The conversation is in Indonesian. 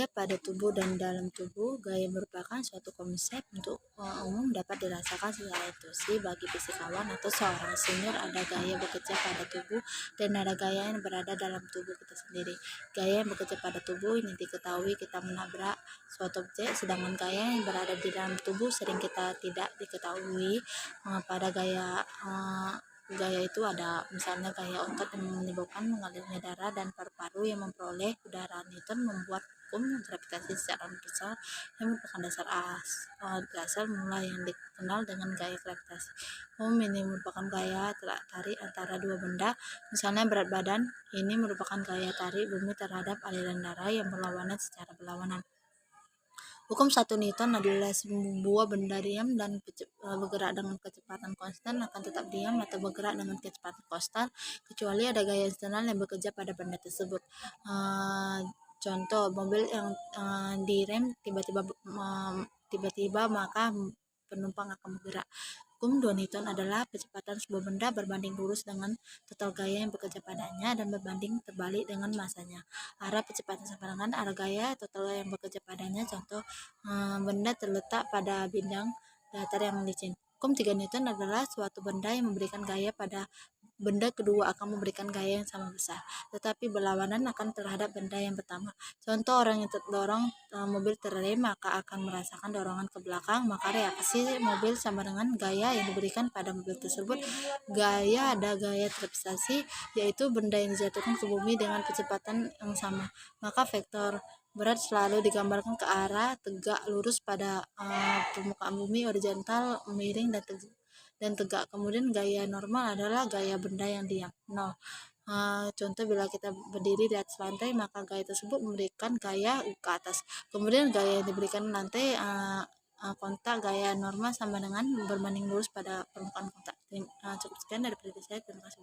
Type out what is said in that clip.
Gaya pada tubuh dan dalam tubuh. Gaya merupakan suatu konsep untuk umum dapat dirasakan secara intuisi bagi fisikawan atau seorang senior. Ada gaya bekerja pada tubuh dan ada gaya yang berada dalam tubuh kita sendiri. Gaya yang bekerja pada tubuh ini diketahui kita menabrak suatu objek, sedangkan gaya yang berada di dalam tubuh sering kita tidak diketahui. Pada gaya itu ada misalnya gaya otot yang menyebabkan mengalirnya darah dan paru-paru yang memperoleh udara. Newton membuat hukum gravitasi secara universal yang merupakan dasar mula yang dikenal dengan gaya gravitasi. Hukum ini merupakan gaya tarik antara dua benda, misalnya berat badan. Ini merupakan gaya tarik bumi terhadap aliran darah yang berlawanan secara berlawanan. Hukum 1 Newton adalah sebuah benda diam dan bergerak dengan kecepatan konstan akan tetap diam atau bergerak dengan kecepatan konstan kecuali ada gaya eksternal yang bekerja pada benda tersebut. Contoh, mobil yang direm tiba-tiba maka penumpang akan bergerak. Hukum 2 Newton adalah kecepatan sebuah benda berbanding lurus dengan total gaya yang bekerja padanya dan berbanding terbalik dengan masanya. Arah kecepatan sama dengan arah gaya total yang bekerja padanya. Contoh, benda terletak pada bidang datar yang licin. Hukum 3 Newton adalah suatu benda yang memberikan gaya pada benda kedua akan memberikan gaya yang sama besar, tetapi berlawanan akan terhadap benda yang pertama. Contoh, orang yang terdorong mobil terrem maka akan merasakan dorongan ke belakang, maka reaksi mobil sama dengan gaya yang diberikan pada mobil tersebut. Ada gaya traksasi, yaitu benda yang dijatuhkan ke bumi dengan kecepatan yang sama, maka vektor berat selalu digambarkan ke arah tegak lurus pada permukaan bumi, horizontal, miring, dan tegak. Kemudian gaya normal adalah gaya benda yang diam, nol. Contoh, bila kita berdiri di atas lantai maka gaya tersebut memberikan gaya ke atas. Kemudian gaya yang diberikan lantai kontak gaya normal sama dengan berbanding lurus pada permukaan kontak. Cukup sekian dari saya, terima kasih.